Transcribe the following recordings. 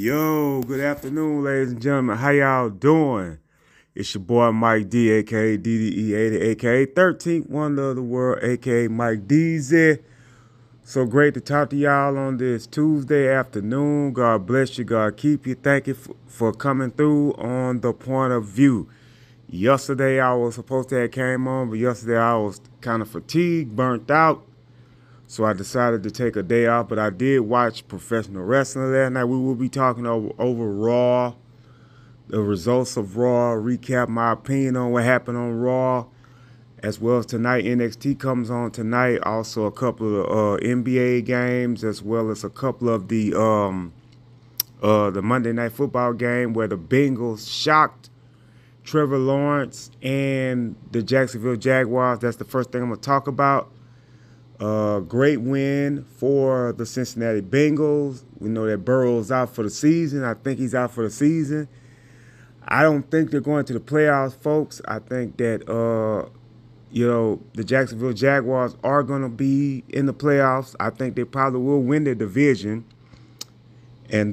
Yo, good afternoon, ladies and gentlemen. How y'all doing? It's your boy Mike D, aka DDE80, aka 13th Wonder of the World, aka Mike DZ. So great to talk to y'all on this Tuesday afternoon. God bless you. God keep you. Thank you for coming through on The Point of View. Yesterday I was supposed to have came on, but yesterday I was kind of fatigued, burnt out. So I decided to take a day off, but I did watch professional wrestling last night. We will be talking over Raw, the results of Raw, recap my opinion on what happened on Raw, as well as tonight NXT comes on tonight. Also a couple of NBA games, as well as a couple of the Monday Night Football game where the Bengals shocked Trevor Lawrence and the Jacksonville Jaguars. That's the first thing I'm going to talk about. Great win for the Cincinnati Bengals. We know that Burrow's out for the season. I think he's out for the season. I don't think they're going to the playoffs, folks. I think that, the Jacksonville Jaguars are going to be in the playoffs. I think they probably will win their division. And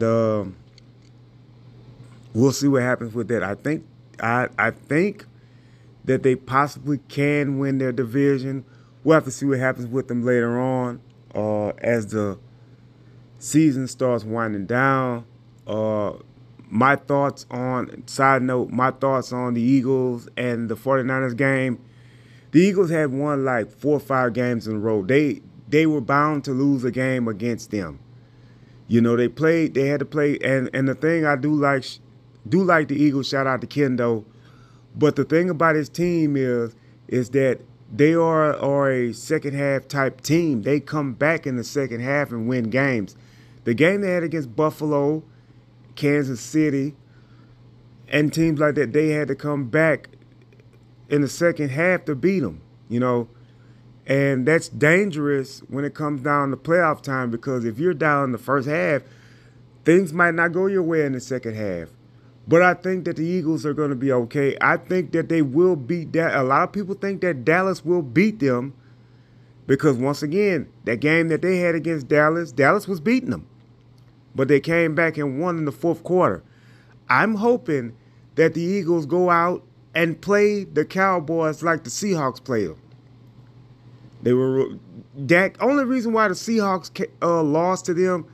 we'll see what happens with that. I think that they possibly can win their division. We'll have to see what happens with them later on as the season starts winding down. My thoughts on the Eagles and the 49ers game. The Eagles had won like 4 or 5 games in a row. They were bound to lose a game against them. You know, they had to play, and the thing I do like the Eagles, shout out to Kendo, but the thing about his team is that they are a second half type team. They come back in the second half and win games. The game they had against Buffalo, Kansas City, and teams like that, they had to come back in the second half to beat them, And that's dangerous when it comes down to playoff time, because if you're down in the first half, things might not go your way in the second half. But I think that the Eagles are going to be okay. I think that they will beat that. A lot of people think that Dallas will beat them because, once again, that game that they had against Dallas was beating them. But they came back and won in the fourth quarter. I'm hoping that the Eagles go out and play the Cowboys like the Seahawks played them. Only reason why the Seahawks lost to them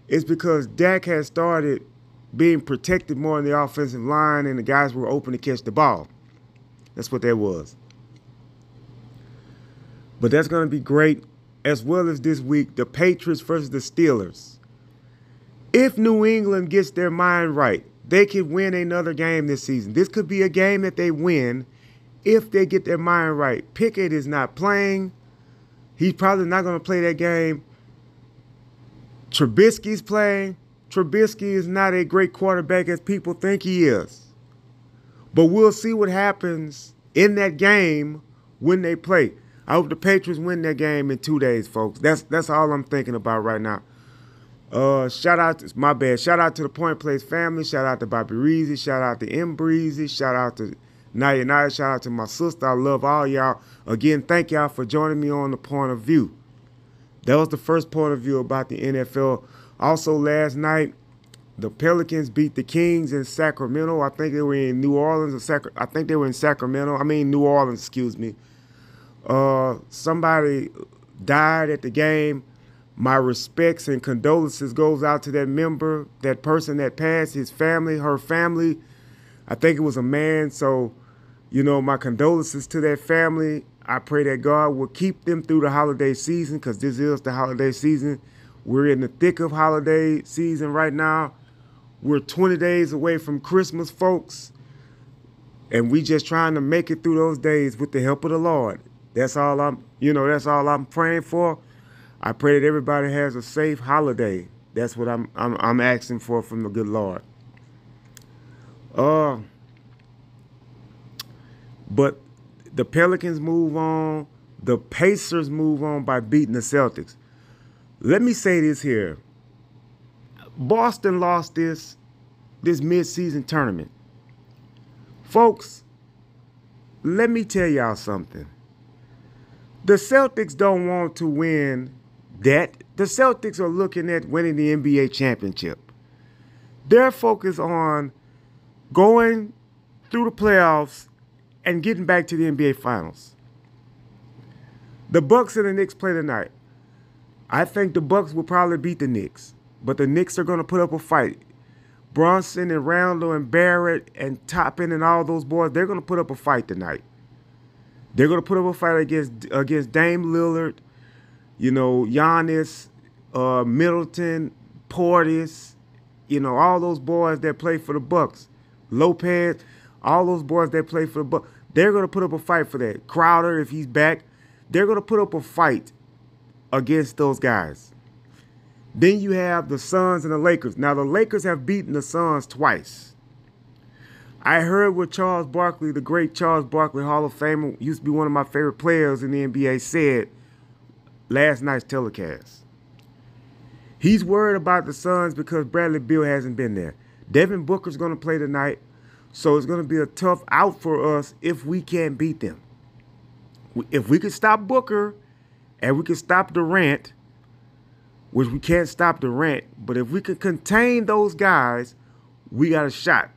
is because Dak had started being protected more in the offensive line, and the guys were open to catch the ball. That's what that was. But that's going to be great, as well as this week, the Patriots versus the Steelers. If New England gets their mind right, they could win another game this season. This could be a game that they win if they get their mind right. Pickett is not playing. He's probably not going to play that game. Trubisky's playing. Trubisky is not a great quarterback as people think he is. But we'll see what happens in that game when they play. I hope the Patriots win that game in 2 days, folks. That's all I'm thinking about right now. Shout out to the Point Place family. Shout out to Bobby Reezy. Shout out to M Breezy. Shout out to Naya Naya. Shout out to my sister. I love all y'all. Again, thank y'all for joining me on The Point of View. That was the first point of view about the NFL. Also, last night, the Pelicans beat the Kings in Sacramento. I think they were in New Orleans. I think they were in Sacramento. New Orleans, excuse me. Somebody died at the game. My respects and condolences goes out to that person that passed, his family, her family. I think it was a man. So, my condolences to that family. I pray that God will keep them through the holiday season, because this is the holiday season. We're in the thick of holiday season right now. We're 20 days away from Christmas, folks. And we just trying to make it through those days with the help of the Lord. That's all I'm praying for. I pray that everybody has a safe holiday. That's what I'm asking for from the good Lord. But the Pelicans move on. The Pacers move on by beating the Celtics. Let me say this here. Boston lost this mid-season tournament. Folks, let me tell y'all something. The Celtics don't want to win that. The Celtics are looking at winning the NBA championship. They're focused on going through the playoffs and getting back to the NBA Finals. The Bucks and the Knicks play tonight. I think the Bucks will probably beat the Knicks, but the Knicks are going to put up a fight. Bronson and Randall and Barrett and Toppin and all those boys, they're going to put up a fight tonight. They're going to put up a fight against Dame Lillard, Giannis, Middleton, Portis, all those boys that play for the Bucks. Lopez, all those boys that play for the Bucks. They're going to put up a fight for that. Crowder, if he's back, they're going to put up a fight against those guys. Then you have the Suns and the Lakers. Now, the Lakers have beaten the Suns twice. I heard what Charles Barkley, the great Charles Barkley, Hall of Famer, used to be one of my favorite players in the NBA, said last night's telecast. He's worried about the Suns because Bradley Beal hasn't been there. Devin Booker's going to play tonight, so it's going to be a tough out for us if we can't beat them. If we could stop Booker and we can stop Durant, which we can't stop Durant, but if we can contain those guys, we got a shot.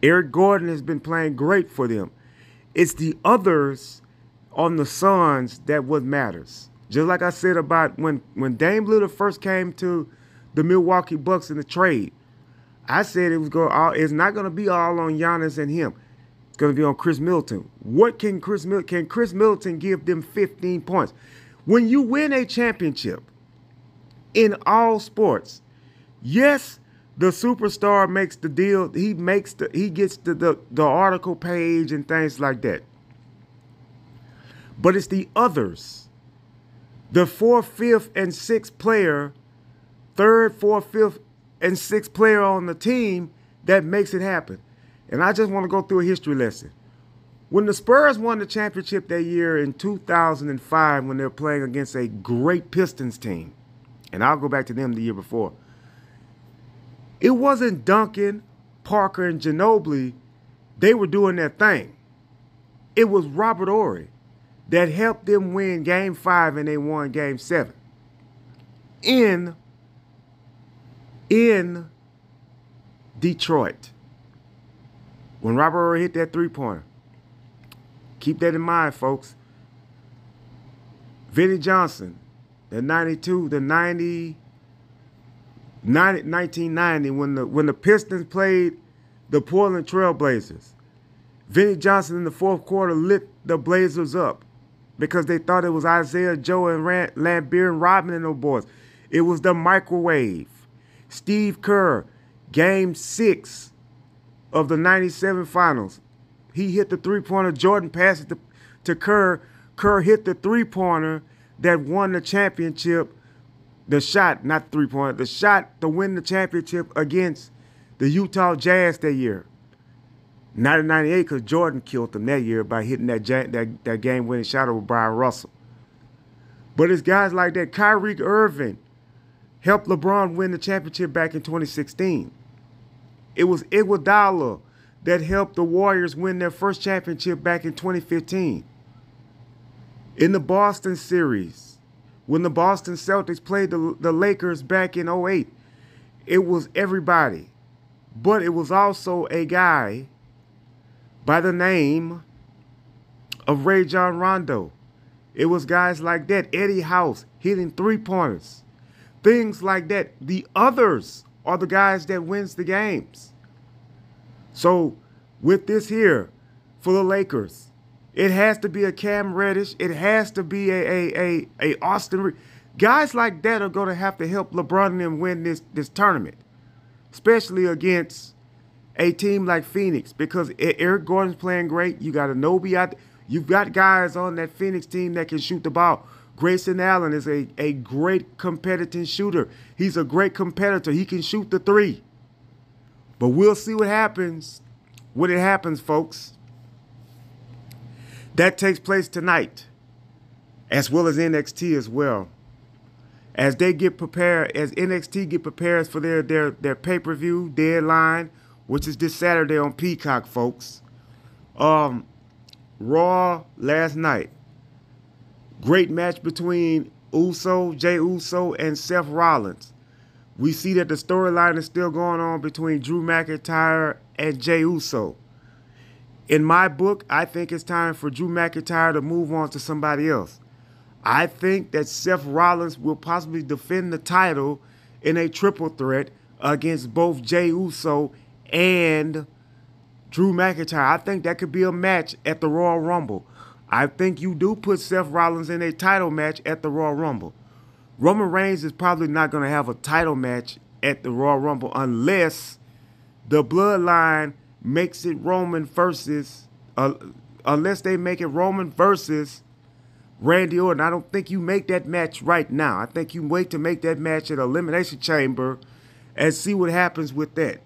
Eric Gordon has been playing great for them. It's the others on the Suns that what matters. Just like I said about when Dame Lillard first came to the Milwaukee Bucks in the trade, I said it's not going to be all on Giannis and him. It's going to be on Chris Middleton. What can Chris Middleton give them 15 points? When you win a championship in all sports, yes, the superstar makes the deal. He gets the article page and things like that. But it's the others, the 4th, 5th, and 6th player, 3rd, 4th, 5th, and 6th player on the team that makes it happen. And I just want to go through a history lesson. When the Spurs won the championship that year in 2005, when they were playing against a great Pistons team, and I'll go back to them the year before, it wasn't Duncan, Parker, and Ginobili. They were doing their thing. It was Robert Horry that helped them win Game 5 and they won Game 7. In Detroit. When Robert Horry hit that three-pointer. Keep that in mind, folks. Vinnie Johnson, the 1990, when the Pistons played the Portland Trail Blazers, Vinnie Johnson in the 4th quarter lit the Blazers up because they thought it was Isaiah Joe and Lambeer and Rodman and those boys. It was the microwave. Steve Kerr, Game 6 of the 97 finals. He hit the three-pointer. Jordan passed it to Kerr. Kerr hit the three-pointer that won the championship. The shot, not the three-pointer, the shot to win the championship against the Utah Jazz that year. Not in 98 because Jordan killed them that year by hitting that game-winning shot over Brian Russell. But it's guys like that. Kyrie Irving helped LeBron win the championship back in 2016. It was Iguodala that helped the Warriors win their first championship back in 2015. In the Boston series, when the Boston Celtics played the Lakers back in 2008, it was everybody. But it was also a guy by the name of Rajon Rondo. It was guys like that. Eddie House hitting three-pointers. Things like that. The others are the guys that wins the games. So with this here, for the Lakers, it has to be a Cam Reddish. It has to be a Austin. Guys like that are going to have to help LeBron and them win this tournament, especially against a team like Phoenix, because Eric Gordon's playing great. You got Anobi out there. You've got guys on that Phoenix team that can shoot the ball. Grayson Allen is a great competitive shooter. He's a great competitor. He can shoot the three. But we'll see what happens when it happens, folks. That takes place tonight, as well as NXT as well. As they get prepared, as NXT get prepared for their pay-per-view deadline, which is this Saturday on Peacock, folks. Raw last night. Great match between Jey Uso, and Seth Rollins We see that the storyline is still going on between Drew McIntyre and Jey Uso. In my book, I think it's time for Drew McIntyre to move on to somebody else. I think that Seth Rollins will possibly defend the title in a triple threat against both Jey Uso and Drew McIntyre. I think that could be a match at the Royal Rumble. I think you do put Seth Rollins in a title match at the Royal Rumble. Roman Reigns is probably not going to have a title match at the Royal Rumble unless the Bloodline makes it Roman versus, unless they make it Roman versus Randy Orton. I don't think you make that match right now. I think you wait to make that match at Elimination Chamber and see what happens with that.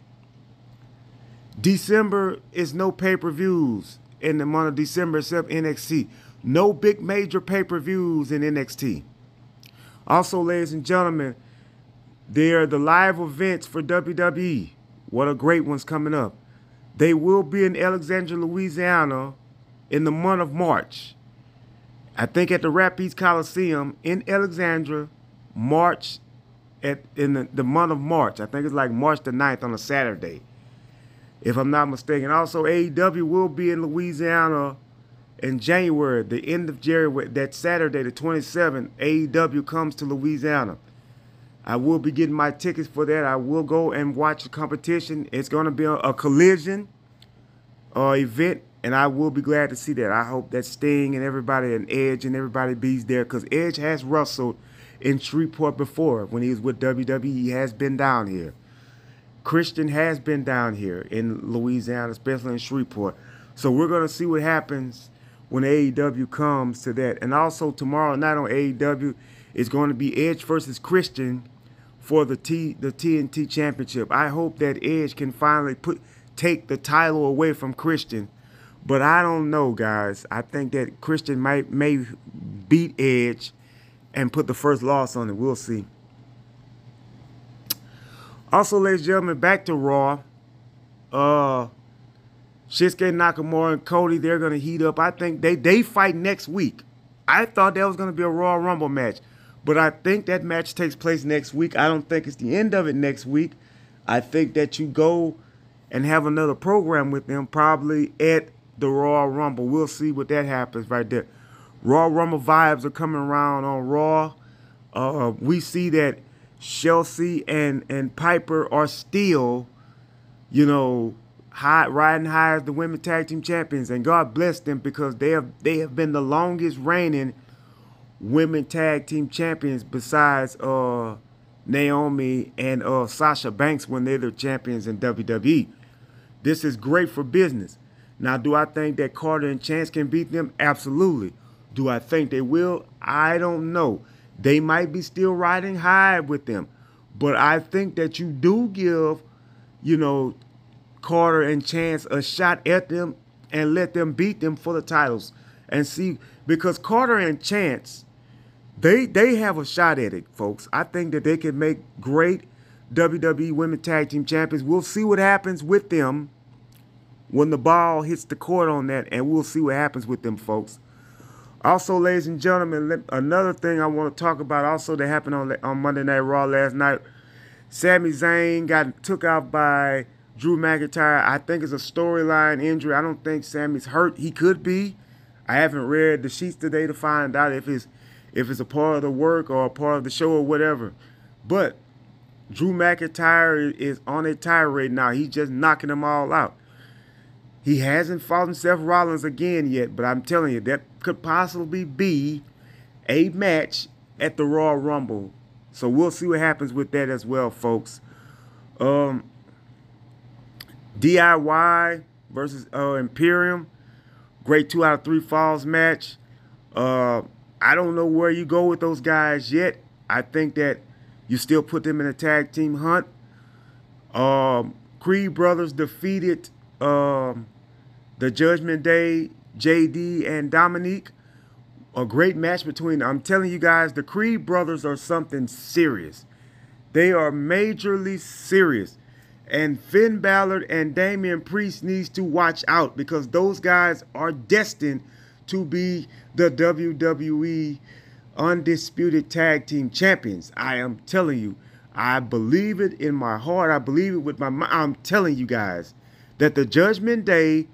December is no pay-per-views in the month of December except NXT. No big major pay-per-views in NXT. Also, ladies and gentlemen, there are the live events for WWE. What a great one's coming up. They will be in Alexandria, Louisiana in the month of March. I think at the Rapids Coliseum in Alexandria, in the month of March. I think it's like March the 9th on a Saturday, if I'm not mistaken. Also, AEW will be in Louisiana in January, the end of January, that Saturday, the 27th, AEW comes to Louisiana. I will be getting my tickets for that. I will go and watch the competition. It's going to be a collision event, and I will be glad to see that. I hope that Sting and everybody and Edge and everybody be there, because Edge has wrestled in Shreveport before. When he was with WWE, he has been down here. Christian has been down here in Louisiana, especially in Shreveport. So we're going to see what happens when AEW comes to that. And also tomorrow night on AEW is going to be Edge versus Christian for the TNT Championship. I hope that Edge can finally take the title away from Christian. But I don't know, guys. I think that Christian may beat Edge and put the first loss on it. We'll see. Also, ladies and gentlemen, back to Raw. Shinsuke Nakamura and Cody, they're going to heat up. I think they fight next week. I thought that was going to be a Royal Rumble match, but I think that match takes place next week. I don't think it's the end of it next week. I think that you go and have another program with them, probably at the Royal Rumble. We'll see what that happens right there. Royal Rumble vibes are coming around on Raw. We see that Chelsea and Piper are still, riding high as the women tag team champions, and God bless them, because they have been the longest reigning women tag team champions besides Naomi and Sasha Banks when they're the champions in WWE. This is great for business. Now, do I think that Carter and Chance can beat them? Absolutely. Do I think they will? I don't know. They might be still riding high with them, but I think that you do give, Carter and Chance a shot at them and let them beat them for the titles and see, because Carter and Chance, they have a shot at it, folks. I think that they can make great WWE Women Tag Team Champions. We'll see what happens with them when the ball hits the court on that, and we'll see what happens with them, folks. Also, ladies and gentlemen, another thing I want to talk about also that happened on Monday Night Raw last night. Sami Zayn got took out by Drew McIntyre. I think it's a storyline injury. I don't think Sami's hurt. He could be. I haven't read the sheets today to find out if it's a part of the work or a part of the show or whatever. But Drew McIntyre is on a tirade now. He's just knocking them all out. He hasn't fought Seth Rollins again yet, but I'm telling you, that could possibly be a match at the Royal Rumble. So we'll see what happens with that as well, folks. DIY versus Imperium. Great 2 out of 3 falls match. I don't know where you go with those guys yet. I think that you still put them in a tag team hunt. Creed Brothers defeated the Judgment Day, JD and Dominique. A great match between them. I'm telling you guys, the Creed Brothers are something serious. They are majorly serious. And Finn Balor and Damian Priest needs to watch out, because those guys are destined to be the WWE Undisputed Tag Team Champions. I am telling you. I believe it in my heart. I believe it with my mind. I'm telling you guys that the Judgment Day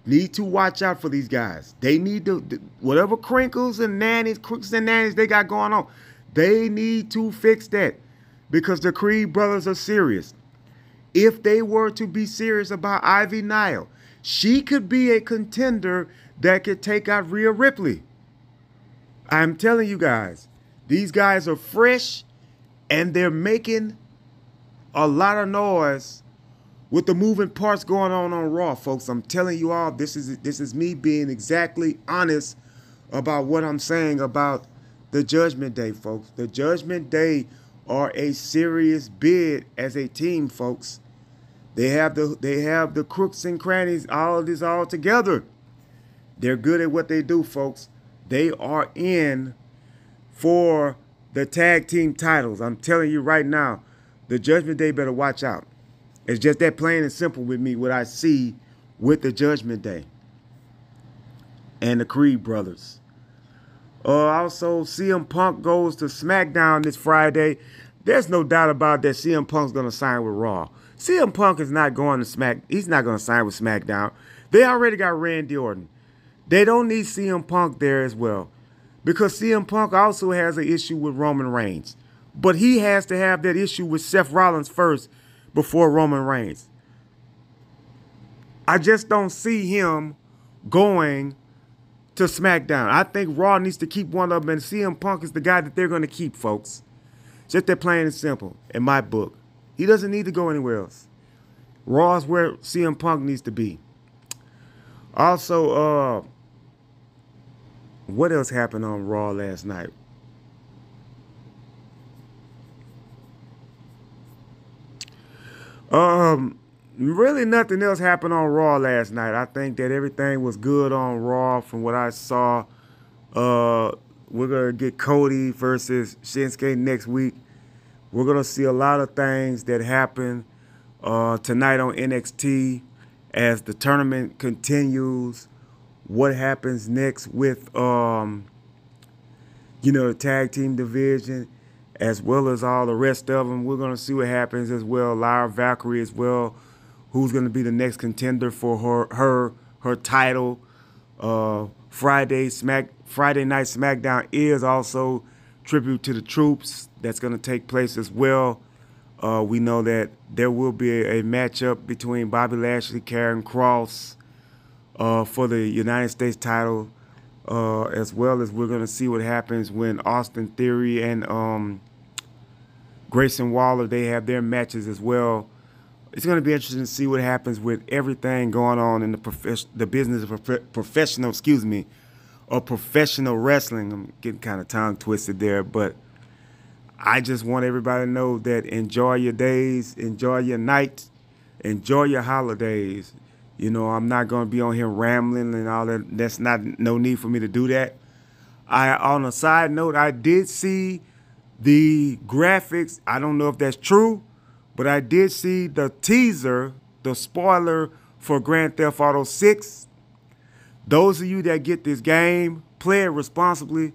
need to watch out for these guys. They need to, whatever crinkles and nannies, crooks and nannies they got going on, they need to fix that because the Creed brothers are serious. If they were to be serious about Ivy Nile, she could be a contender that could take out Rhea Ripley. I'm telling you guys, these guys are fresh and they're making a lot of noise with the moving parts going on Raw, folks. I'm telling you all, this is me being exactly honest about what I'm saying about the Judgment Day, folks. The Judgment Day are a serious bid as a team, folks. They have the crooks and crannies, all of this all together. They're good at what they do, folks. They are in for the tag team titles. I'm telling you right now, the Judgment Day better watch out. It's just that plain and simple with me, what I see with the Judgment Day and the Creed brothers. Also, CM Punk goes to SmackDown this Friday. There's no doubt about that CM Punk's going to sign with Raw. CM Punk is not going to he's not going to sign with SmackDown. They already got Randy Orton. They don't need CM Punk there as well because CM Punk also has an issue with Roman Reigns. But he has to have that issue with Seth Rollins first before Roman Reigns. I just don't see him going to SmackDown. I think Raw needs to keep one of them, and CM Punk is the guy that they're going to keep, folks. Just that plain and simple, in my book. He doesn't need to go anywhere else. Raw is where CM Punk needs to be. Also, what else happened on Raw last night? Really nothing else happened on Raw last night. I think that everything was good on Raw from what I saw. We're going to get Cody versus Shinsuke next week. We're going to see a lot of things that happen tonight on NXT as the tournament continues. What happens next with, the tag team division, as well as all the rest of them. We're going to see what happens as well. Lyra Valkyrie as well, who's going to be the next contender for her title. Friday Night SmackDown is also tribute to the troops. That's going to take place as well. We know that there will be a matchup between Bobby Lashley, Karrion Kross for the United States title, as well as we're going to see what happens when Austin Theory and Grayson Waller, they have their matches as well. It's going to be interesting to see what happens with everything going on in the business of professional wrestling. I'm getting kind of tongue twisted there, but I just want everybody to know that enjoy your days, enjoy your night, enjoy your holidays. I'm not going to be on here rambling and all that. That's no need for me to do that. On a side note, I did see the graphics. I don't know if that's true, but I did see the teaser, the spoiler for Grand Theft Auto 6. Those of you that get this game, play it responsibly.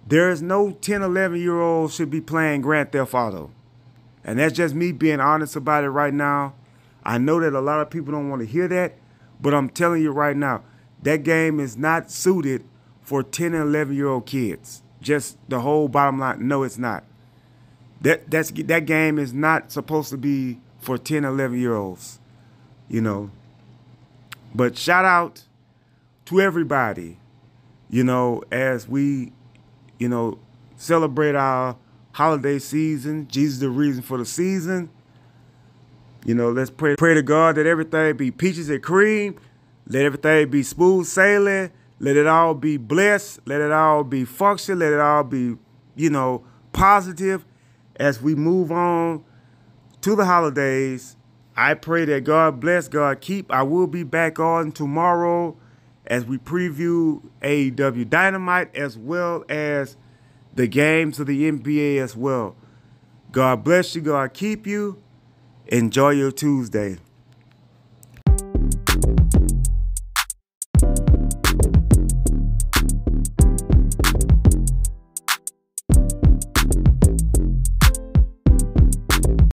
There is no 10, 11-year-old should be playing Grand Theft Auto. And that's just me being honest about it right now. I know that a lot of people don't want to hear that, but I'm telling you right now, that game is not suited for 10 and 11-year-old kids. Just the whole bottom line, no, it's not. That game is not supposed to be for 10, 11-year-olds, But shout out to everybody, as we, celebrate our holiday season. Jesus is the reason for the season. Let's pray to God that everything be peaches and cream. Let everything be smooth sailing. Let it all be blessed. Let it all be function. Let it all be, positive as we move on to the holidays. I pray that God bless, God keep. I will be back on tomorrow as we preview AEW Dynamite as well as the games of the NBA as well. God bless you. God keep you. Enjoy your Tuesday.